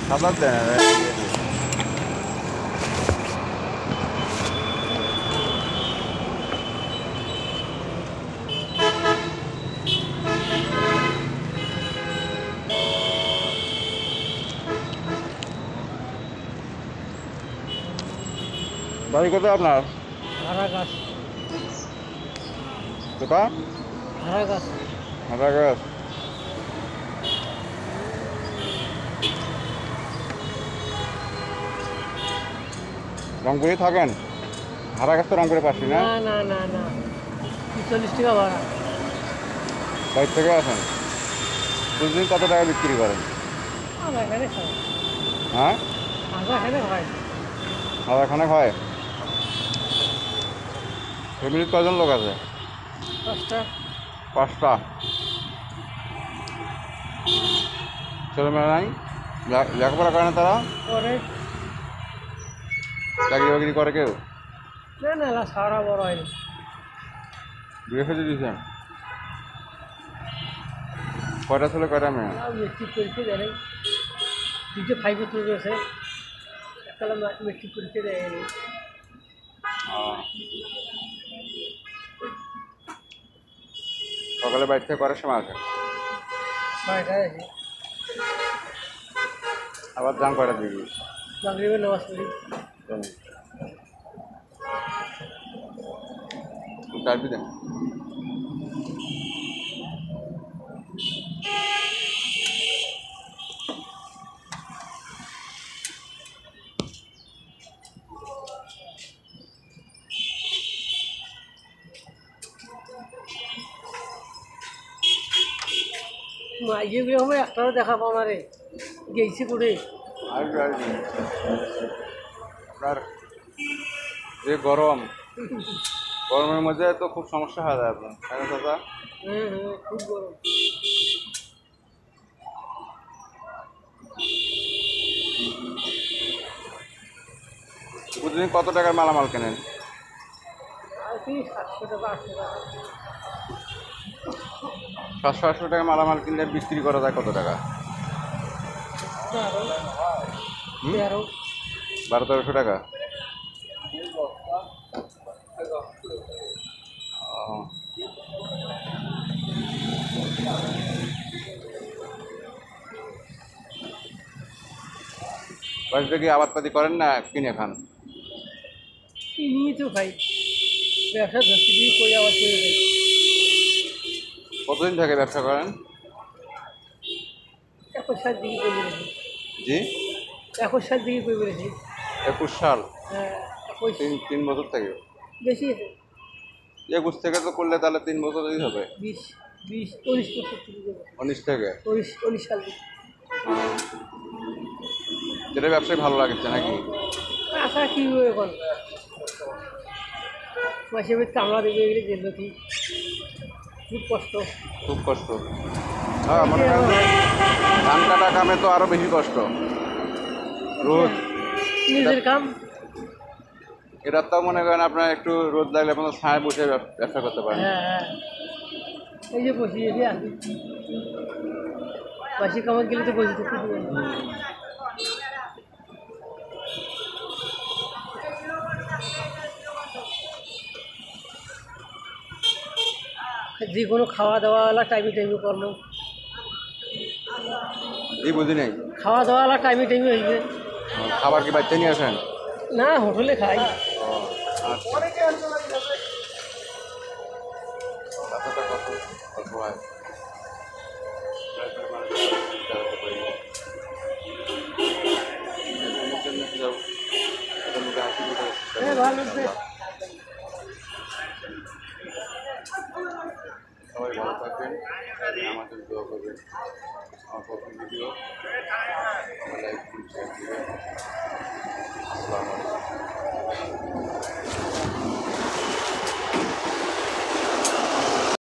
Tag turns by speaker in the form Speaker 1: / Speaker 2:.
Speaker 1: সাদা দেন বাড়ি কোথায় আপনার?
Speaker 2: হারাগাছ।
Speaker 1: কোথায়?
Speaker 2: হারাগাছ।
Speaker 1: হারাগাছ। রংপুরে থাকেন? হারাগাছ তো রংপুরে পাচ্ছি না।
Speaker 2: না না না না 40 টাকা ভাড়া।
Speaker 1: বাইর থেকে আসেন? প্রতিদিন কত টাকা বিক্রি করেন?
Speaker 2: আমরা এখানে খাই।
Speaker 1: হ্যাঁ,
Speaker 2: আমরা এখানে খাই।
Speaker 1: আধাখানে হয়। ফ্যামিলির কজন লোক আছে?
Speaker 2: 5টা।
Speaker 1: 5টা। ছেলেমেয়েরা নাই? লেখাপড়া করে না তারা?
Speaker 2: করে।
Speaker 1: চাকরি বাকরি করে কেউ?
Speaker 2: না না না সারা বড় হয়নি।
Speaker 1: বিয়ে ফেলে দিয়েছেন? কয়টা ছেলে কয়টা মেয়ে?
Speaker 2: মেট্রিক পরীক্ষা দেয়নি। 2টা 5 তুলে রয়েছে। একটা মেট্রিক পরীক্ষা দেয়নি।
Speaker 1: সকালে বাইর থেকে করার সময় আসে?
Speaker 2: 6টায় আছে।
Speaker 1: আবার যান কয়টার দিকে?
Speaker 2: মাগরিবের নামাজ পড়ি।
Speaker 1: চাবি দেন।
Speaker 2: যেগুলো আমরা একটাও দেখা পাও না রে। গেছি করে।
Speaker 1: আসবে আসবে। আপনার যে গরমের মধ্যে তো খুব সমস্যা হয়ে যায় আপনার, তাই না দাদা?
Speaker 2: খুব গরম।
Speaker 1: প্রতিদিন কত টাকার মালামাল কেনেন?
Speaker 2: আর কি 700 টাকা 800 টাকা।
Speaker 1: 700-800 টাকা মালামাল কিনলে বিক্রি করা যায় কত টাকা? 1200-1300 টাকা। বাড়িতে কি আবাদপাতি করেন না কিনে খান?
Speaker 2: কিনিয়ে তো খাই। ব্যবসা ধরতে দিয়ে করে আবার চলে যাই।
Speaker 1: কতদিন থেকে ব্যবসা করেন?
Speaker 2: 21 সাল দিকে করে বেড়েছি।
Speaker 1: জি,
Speaker 2: 21 সাল দিকে করে বেড়েছি।
Speaker 1: 21 সাল।
Speaker 2: হ্যাঁ 21
Speaker 1: তিন বছর থেকে।
Speaker 2: বেশি আছে।
Speaker 1: 21 থেকে তো করলে তাহলে 3 বছরই হবে।
Speaker 2: 20 19 বছর থেকে করে।
Speaker 1: 19 থেকে।
Speaker 2: 19 সাল থেকে।
Speaker 1: যেটা ব্যবসায় ভালো লাগছে নাকি?
Speaker 2: আশা কি হবে এখন? মাসে বেশ কামলা দেবে গেলে গেল কি খুব কষ্ট।
Speaker 1: খুব কষ্ট। হ্যাঁ, মনে করেন যে ধান কাটা কামে তো আরো বেশি কষ্ট। রোদ
Speaker 2: নিজের কাম।
Speaker 1: এটা তো মনে করেন আপনার একটু রোদ লাগলে আপনার ছায়া বসে ব্যবসা করতে পারেন।
Speaker 2: হ্যাঁ হ্যাঁ এই যে বসিয়ে দিয়ে আসি বাসি কামার গেলে তো বসে থাকতে দিবে না। যে কোনো খাওয়া দাওয়াওয়ালা টাইমে টাইমে কর্ম।
Speaker 1: এই বুঝি নাই।
Speaker 2: খাওয়া দাওয়াওয়ালা টাইমে টাইমে হয়েছে।
Speaker 1: খাবার কি বাচ্চা নিয়ে আসেন?
Speaker 2: না হোটেলে খাই। হ্যাঁ ভালো আছে।
Speaker 1: সবাই ভালো থাকবেন, আমাদের দোয়া করবেন। আমার প্রথম ভিডিও আমার লাইক শেয়ার দিবেন।